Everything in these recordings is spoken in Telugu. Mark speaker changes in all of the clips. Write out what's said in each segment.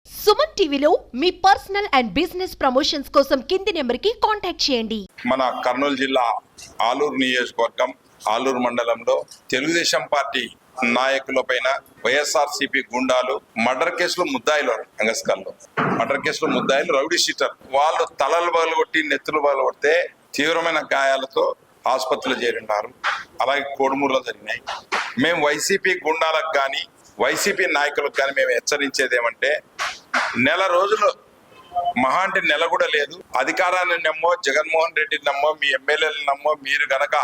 Speaker 1: సుమన్ టీవీలో మీ పర్సనల్ అండ్ బిజినెస్ ప్రమోషన్స్ కోసం కింది నెంబర్కి కాంటాక్ట్ చేయండి.
Speaker 2: మన కర్నూలు జిల్లా ఆలూరు నియోజకవర్గం ఆలూరు మండలంలో తెలుగుదేశం పార్టీ నాయకులపైన వైఎస్ఆర్సీపీ గుండాలు మర్డర్ కేసులో ముద్దాయిలు అంగస్కల్లో మర్డర్ కేసులో ముద్దాయిలు రౌడీ షీటర్ వాళ్ళు తలలు పగలగొట్టి నెత్తులు పగలగొడితే తీవ్రమైన గాయాలతో ఆసుపత్రిలో చేరినారు. అలాగే కోడుమూరులో జరిగినాయి. మేము వైసీపీ గుండాలకు కానీ వైసీపీ నాయకులకు కానీ మేము హెచ్చరించేది ఏమంటే, నెల రోజులు మహా అంటే నెల కూడా లేదు, అధికారాన్ని నమ్మో జగన్మోహన్ రెడ్డిని నమ్మో మీ ఎమ్మెల్యేలను నమ్మో మీరు గనక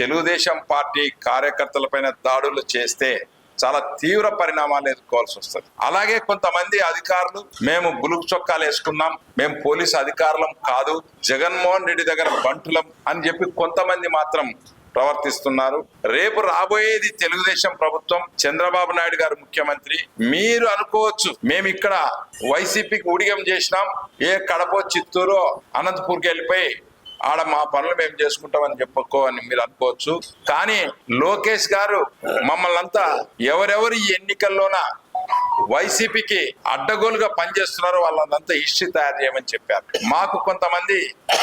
Speaker 2: తెలుగుదేశం పార్టీ కార్యకర్తలపైన దాడులు చేస్తే చాలా తీవ్ర పరిణామాలు ఎదుర్కోవాల్సి వస్తుంది. అలాగే కొంతమంది అధికారులు మేము బులుగు చొక్కాలు వేసుకున్నాం, మేము పోలీసు అధికారులం కాదు, జగన్మోహన్ రెడ్డి దగ్గర బంటులం అని చెప్పి కొంతమంది మాత్రం ప్రవర్తిస్తున్నారు. రేపు రాబోయేది తెలుగుదేశం ప్రభుత్వం, చంద్రబాబు నాయుడు గారు ముఖ్యమంత్రి. మీరు అనుకోవచ్చు మేము ఇక్కడ వైసీపీకి ఊడిగం చేసినాం, ఏ కడప చిత్తూరు అనంతపూర్కి వెళ్ళిపోయి ఆడ మా పనులు మేము చేసుకుంటామని చెప్పుకోని మీరు అనుకోవచ్చు. కానీ లోకేష్ గారు మమ్మల్ని అంతా ఎవరెవరు ఈ ఎన్నికల్లోన వైసీపీకి అడ్డగోలుగా పనిచేస్తున్నారో వాళ్ళంతా హిస్టరీ తయారు చేయమని చెప్పారు. మాకు కొంతమంది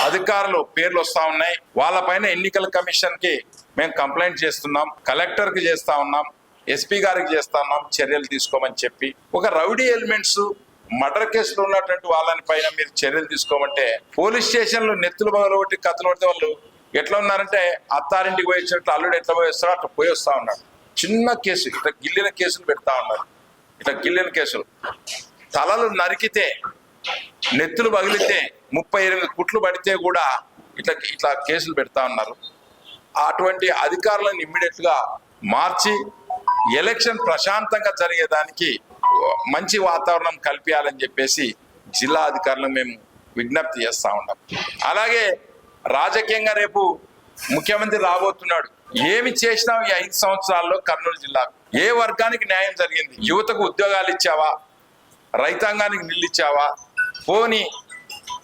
Speaker 2: అధికారులు పేర్లు వస్తా ఉన్నాయి, వాళ్ళపైన ఎన్నికల కమిషన్ కి మేము కంప్లైంట్ చేస్తున్నాం, కలెక్టర్ కి చేస్తా ఉన్నాం, ఎస్పీ గారికి చేస్తా ఉన్నాం, చర్యలు తీసుకోమని చెప్పి. ఒక రౌడీ ఎలిమెంట్స్ మర్డర్ కేసులో ఉన్నటువంటి వాళ్ళని పైన మీరు చర్యలు తీసుకోమంటే, పోలీస్ స్టేషన్లు నెత్తులు పగలగొట్టి కత్తులు పడితే వాళ్ళు ఎట్లా ఉన్నారంటే అత్తారింటికి పోయి వచ్చినట్లు అల్లుడు ఎట్లా పోయి వస్తారో అట్లా పోయి వస్తా ఉన్నాడు. చిన్న కేసు ఇట్లా గిల్లిన కేసులు పెడతా ఉన్నారు. ఇట్లా గిల్లిన కేసులు తలలు నరికితే నెత్తులు పగిలితే 38 కుట్లు పడితే కూడా ఇట్లా ఇట్లా కేసులు పెడతా ఉన్నారు. అటువంటి అధికారులను ఇమ్మీడియట్ గా మార్చి ఎలక్షన్ ప్రశాంతంగా జరిగేదానికి మంచి వాతావరణం కల్పించాలని చెప్పేసి జిల్లా అధికారులను మేము విజ్ఞప్తి చేస్తా ఉన్నాం. అలాగే రాజకీయంగా రేపు ముఖ్యమంత్రి రాబోతున్నాడు. ఏమి చేసినావు ఈ 5 సంవత్సరాల్లో కర్నూలు జిల్లాకు? ఏ వర్గానికి న్యాయం జరిగింది? యువతకు ఉద్యోగాలు ఇచ్చావా? రైతాంగానికి నీళ్ళు ఇచ్చావా? పోనీ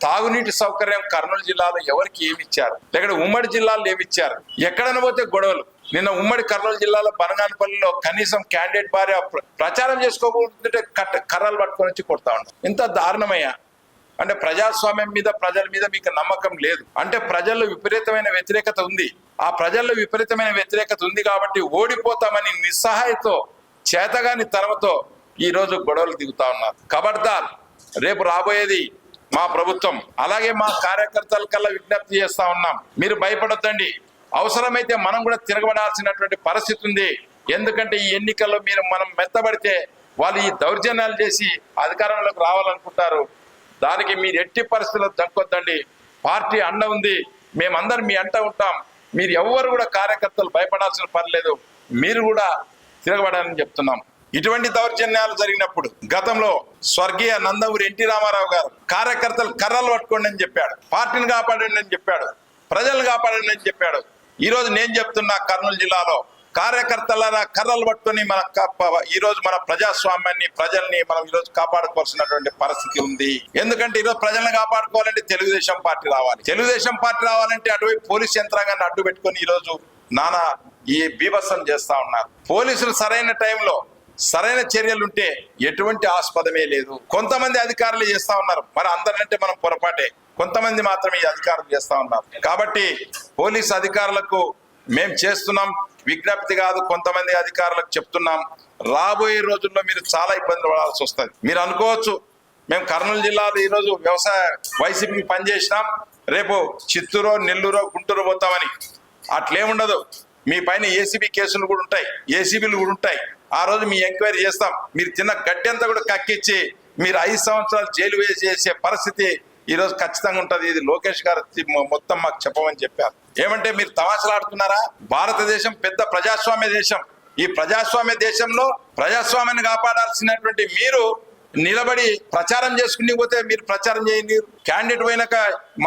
Speaker 2: తాగునీటి సౌకర్యం కర్నూలు జిల్లాలో ఎవరికి ఏమి ఇచ్చారు? లేకపోతే ఉమ్మడి జిల్లాలో ఏమి ఇచ్చారు? ఎక్కడైనా పోతే గొడవలు. నిన్న ఉమ్మడి కర్నూలు జిల్లాలో బనగానపల్లిలో కనీసం క్యాండిడేట్ భార్య ప్రచారం చేసుకోకుంటే కర్రలు పట్టుకొని వచ్చి కొడతా ఉంటారు. ఇంత దారుణమయ్యా. అంటే ప్రజాస్వామ్యం మీద ప్రజల మీద మీకు నమ్మకం లేదు. అంటే ప్రజల్లో విపరీతమైన వ్యతిరేకత ఉంది. ఆ ప్రజల్లో విపరీతమైన వ్యతిరేకత ఉంది కాబట్టి ఓడిపోతామని నిస్సహాయతో చేతగాని తరమతో ఈ రోజు గొడవలు దిగుతా ఉన్నారు. ఖబర్దార్, రేపు రాబోయేది మా ప్రభుత్వం. అలాగే మా కార్యకర్తల కల్లా విజ్ఞప్తి చేస్తా ఉన్నాం, మీరు భయపడొద్దండి. అవసరమైతే మనం కూడా తిరగబడాల్సినటువంటి పరిస్థితి ఉంది. ఎందుకంటే ఈ ఎన్నికల్లో మనం మెత్తబడితే వాళ్ళు ఈ దౌర్జన్యాలు చేసి అధికారంలోకి రావాలనుకుంటారు. దానికి మీరు ఎట్టి పరిస్థితుల్లో దక్కొద్దండి. పార్టీ అండ ఉంది, మేమందరం మీ అంట ఉంటాం. మీరు ఎవరు కూడా కార్యకర్తలు భయపడాల్సిన పర్లేదు, మీరు కూడా తిరగబడాలని చెప్తున్నాం. ఇటువంటి దౌర్జన్యాలు జరిగినప్పుడు గతంలో స్వర్గీయ నందమూరి ఎన్టీ రామారావు గారు కార్యకర్తలు కర్రలు పట్టుకోండి అని చెప్పాడు, పార్టీని కాపాడండి అని చెప్పాడు, ప్రజలను కాపాడండి అని చెప్పాడు. ఈ రోజు నేను చెప్తున్నా, కర్నూలు జిల్లాలో కార్యకర్తల కర్రలు పట్టుకొని ఈ రోజు మన ప్రజాస్వామ్యాన్ని ప్రజల్ని మనం ఈ రోజు కాపాడుకోవాల్సినటువంటి పరిస్థితి ఉంది. ఎందుకంటే ఈరోజు ప్రజల్ని కాపాడుకోవాలంటే తెలుగుదేశం పార్టీ రావాలి. తెలుగుదేశం పార్టీ రావాలంటే అటువైపు పోలీస్ యంత్రాంగాన్ని అడ్డు పెట్టుకొని ఈ రోజు నానా ఈ బీభత్సం చేస్తా ఉన్నారు. పోలీసులు సరైన టైంలో సరైన చర్యలుంటే ఎటువంటి ఆస్పదమే లేదు. కొంతమంది అధికారులు చేస్తా ఉన్నారు, మరి అందరంటే మనం పొరపాటే, కొంతమంది మాత్రమే ఈ అధికారులు చేస్తా ఉన్నారు. కాబట్టి పోలీస్ అధికారులకు మేము చేస్తున్నాం విజ్ఞప్తి కాదు, కొంతమంది అధికారులకు చెప్తున్నాం, రాబోయే రోజుల్లో మీరు చాలా ఇబ్బందులు పడాల్సి వస్తుంది. మీరు అనుకోవచ్చు మేము కర్నూలు జిల్లాలో ఈరోజు వ్యవసాయ వైసీపీకి పనిచేసినాం, రేపు చిత్తూరు నెల్లూరు గుంటూరు పోతామని. అట్లేముండదు. మీ పైన ఏసీబీ కేసులు కూడా ఉంటాయి, ఏసీబీలు కూడా ఉంటాయి. ఆ రోజు మీ ఎంక్వైరీ చేస్తాం. మీరు తిన్న గడ్డి అంతా కూడా కక్కిచ్చి మీరు 5 సంవత్సరాలు జైలు వేసేసే పరిస్థితి ఈ రోజు ఖచ్చితంగా ఉంటది. ఇది లోకేష్ గారు మొత్తం మాకు చెప్పమని చెప్పారు. ఏమంటే మీరు తమాషలాడుతున్నారా? భారతదేశం పెద్ద ప్రజాస్వామ్య దేశం. ఈ ప్రజాస్వామ్య దేశంలో ప్రజాస్వామ్యాన్ని కాపాడాల్సినటువంటి మీరు నిలబడి ప్రచారం చేసుకుని పోతే మీరు ప్రచారం చేయండి. క్యాండిడేట్ పోయినాక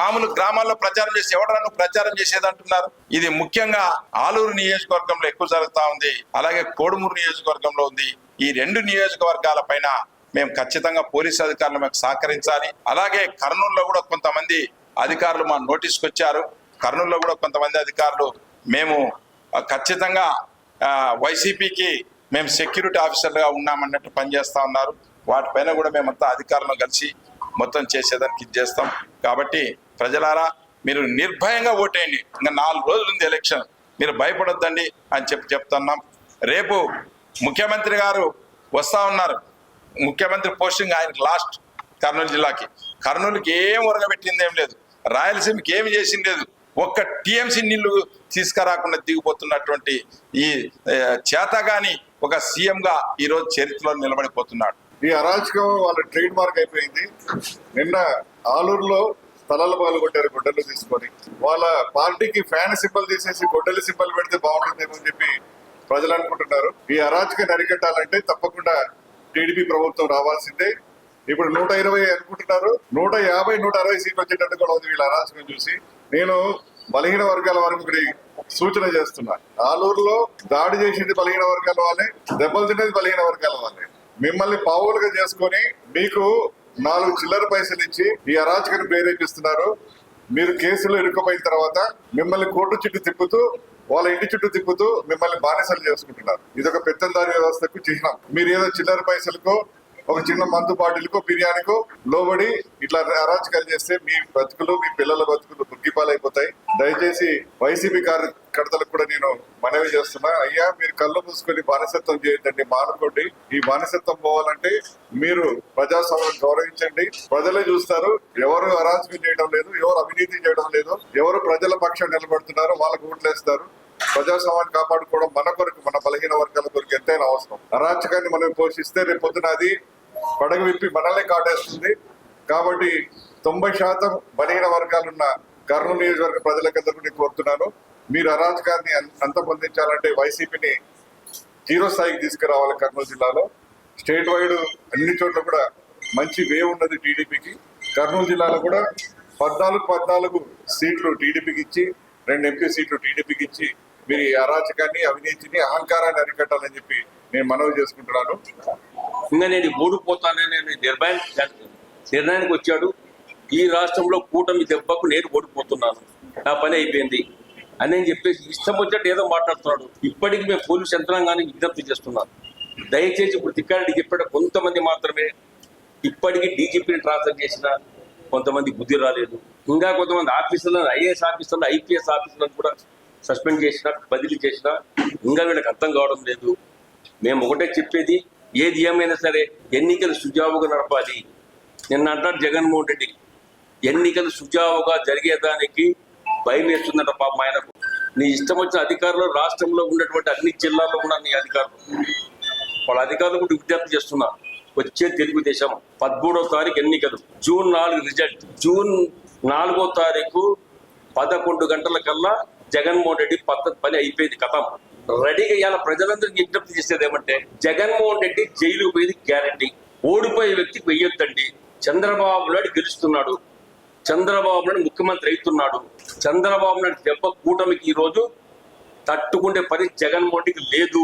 Speaker 2: మామూలు గ్రామాల్లో ప్రచారం చేసి ఎవడన్నా ప్రచారం చేసేది అంటున్నారు. ఇది ముఖ్యంగా ఆలూరు నియోజకవర్గంలో ఎక్కువ జరుగుతా ఉంది, అలాగే కోడుమూరు నియోజకవర్గంలో ఉంది. ఈ 2 నియోజకవర్గాల పైన మేము ఖచ్చితంగా పోలీసు అధికారులు మాకు సహకరించాలి. అలాగే కర్నూలులో కూడా కొంతమంది అధికారులు మా నోటీస్కి వచ్చారు. కర్నూలులో కూడా కొంతమంది అధికారులు మేము ఖచ్చితంగా వైసీపీకి మేము సెక్యూరిటీ ఆఫీసర్గా ఉన్నామన్నట్టు పనిచేస్తా ఉన్నారు. వాటిపైన కూడా మేమంతా అధికారులను కలిసి మొత్తం చేసేదానికి ఇది చేస్తాం. కాబట్టి ప్రజలారా మీరు నిర్భయంగా ఓటేయండి. ఇంకా 4 రోజులు ఉంది ఎలక్షన్, మీరు భయపడొద్దండి అని చెప్తున్నాం. రేపు ముఖ్యమంత్రి గారు వస్తా ఉన్నారు. ముఖ్యమంత్రి పోస్టింగ్ ఆయనకి లాస్ట్ కర్నూలు జిల్లాకి. కర్నూలుకి ఏం ఒరగబెట్టింది ఏం లేదు, రాయలసీమకి ఏమి చేసింది లేదు. ఒక్క టీఎంసీ నీళ్లు తీసుకురాకుండా దిగిపోతున్నటువంటి ఈ చేతగాని ఒక సీఎంగా ఈరోజు చరిత్రలో నిలబడిపోతున్నాడు.
Speaker 3: ఈ అరాచకం వాళ్ళ ట్రేడ్ మార్క్ అయిపోయింది. నిన్న ఆలూరులో స్థలాలు పాల్గొట్టారు గొడ్డలు తీసుకొని. వాళ్ళ పార్టీకి ఫ్యాన్ సింబల్ తీసేసి గొడ్డలి సింబల్ పెడితే బాగుంటుందేమో అని చెప్పి ప్రజలు అనుకుంటున్నారు. ఈ అరాచకాన్ని అరికట్టాలంటే తప్పకుండా టీడీపీ ప్రభుత్వం రావాల్సిందే. ఇప్పుడు 120 అనుకుంటున్నారు, 150, 160 సీట్లు వచ్చేటట్టు కూడా ఉంది వీళ్ళ అరాచకం చూసి. నేను బలహీన వర్గాల వారికి ఒకటి సూచన చేస్తున్నా. ఆలూరులో దాడి చేసింది బలహీన వర్గాల వాళ్ళే, దెబ్బలు తినేది బలహీన వర్గాల వాళ్ళే. మిమ్మల్ని పావులుగా చేసుకొని మీకు 4 చిల్లర పైసలు ఇచ్చి ఈ అరాచకాన్ని ప్రేరేపిస్తున్నారు. మీరు కేసులో ఇరుక్కుపోయిన తర్వాత మిమ్మల్ని కోర్టు చుట్టూ తిప్పుతూ, వాళ్ళ ఇంటి చుట్టూ తిప్పుతూ మిమ్మల్ని బానిసలు చేసుకుంటున్నారు. ఇది ఒక పెత్తందారి వ్యవస్థకు చిహ్నం. మీరు ఏదో చిల్లర పైసలకో, ఒక చిన్న మందు బాటిల్కో, బిర్యానీకో లోబడి ఇట్లా అరాచకాలు చేస్తే మీ బతుకులు, మీ పిల్లల బతుకులు బుగ్గిపాలైపోతాయి. దయచేసి వైసీపీ కార్యకర్తలకు కూడా నేను మనవి చేస్తున్నా, అయ్యా మీరు కళ్ళు మూసుకొని బానిసత్వం చేయొద్దండి, మానుకోండి. ఈ బానిసత్వం పోవాలంటే మీరు ప్రజాస్వామ్యం గౌరవించండి. ప్రజలే చూస్తారు ఎవరు అరాచకం చేయడం లేదు, ఎవరు అవినీతి చేయడం లేదు, ఎవరు ప్రజల పక్షం నిలబడుతున్నారో వాళ్ళకు ఓట్లేస్తారు. ప్రజాస్వామ్యాన్ని కాపాడుకోవడం మన కొరకు, మన బలహీన వర్గాల కొరకు ఎంతైనా అవసరం. అరాచకాన్ని మనం పోషిస్తే రేపు పొద్దున అది పడగ విప్పి మనల్ని కాటేస్తుంది. కాబట్టి 90% బలహీన వర్గాలున్న కర్నూలు నియోజకవర్గ ప్రజలకందరికీ కోరుతున్నాను, మీరు అరాచకాన్ని అంతమొందించాలంటే వైసీపీని 0 స్థాయికి తీసుకురావాలి. కర్నూలు జిల్లాలో స్టేట్ వైడ్ అన్ని చోట్ల కూడా మంచి వేవ్ ఉన్నది టీడీపీకి. కర్నూలు జిల్లాలో కూడా 14 సీట్లు టీడీపీకి ఇచ్చి, 2 ఎంపీ సీట్లు టీడీపీకి ఇచ్చి మీరు ఈ అరాచకాన్ని, అవినీతిని, అహంకారాన్ని అరికట్టాలని చెప్పి నేను మనవి చేసుకుంటున్నాను.
Speaker 4: ఇంకా నేను ఓడిపోతానని నిర్ణయానికి వచ్చాడు. ఈ రాష్ట్రంలో కూటమి దెబ్బకు నేను ఓడిపోతున్నాను, నా పని అయిపోయింది అని చెప్పేసి ఇష్టం వచ్చినట్టు ఏదో మాట్లాడుతున్నాడు. ఇప్పటికి మేము పోలీసు యంత్రాంగాన్ని విజ్ఞప్తి చేస్తున్నాను, దయచేసి ఇప్పుడు తిక్కారెడ్డి చెప్పాడు కొంతమంది మాత్రమే ఇప్పటికీ డీజీపీని ట్రాన్స్ఫర్ చేసిన కొంతమంది బుద్ధి రాలేదు. ఇంకా కొంతమంది ఆఫీసర్లను, ఐఏఎస్ ఆఫీసర్లు, ఐపీఎస్ ఆఫీసర్లను కూడా సస్పెండ్ చేసిన, బదిలీ చేసిన, ఇంకా వీళ్ళకి అర్థం కావడం లేదు. మేము ఒకటే చెప్పేది, ఏది ఏమైనా సరే ఎన్నికలు సుజావుగా నడపాలి. నిన్న అంటారు జగన్మోహన్ రెడ్డి, ఎన్నికలు సుజావుగా జరిగేదానికి భయం వేస్తుందట పాపం ఆయనకు. నీ ఇష్టం వచ్చిన అధికారులు రాష్ట్రంలో ఉన్నటువంటి అన్ని జిల్లాల్లో ఉన్నారు నీ అధికారులు. వాళ్ళ అధికారులు కూడా విజ్ఞప్తి చేస్తున్నా, వచ్చే తెలుగుదేశం 13వ తారీఖు ఎన్నికలు, జూన్ 4 రిజల్ట్, జూన్ 4వ తారీఖు 11 గంటల కల్లా జగన్మోహన్ రెడ్డి పని అయిపోయింది, కథం రెడీగా. ఇవాళ ప్రజలందరికీ విజ్ఞప్తి చేసేది ఏమంటే, జగన్మోహన్ రెడ్డి జైలు పోయేది గ్యారంటీ, ఓడిపోయే వ్యక్తికి వెయ్యొద్దండి. చంద్రబాబు నాయుడు గెలుస్తున్నాడు, చంద్రబాబు నాయుడు ముఖ్యమంత్రి అవుతున్నాడు. చంద్రబాబు నాయుడు దెబ్బ కూటమికి ఈ రోజు తట్టుకుంటే పని జగన్మోహన్ రెడ్డికి లేదు.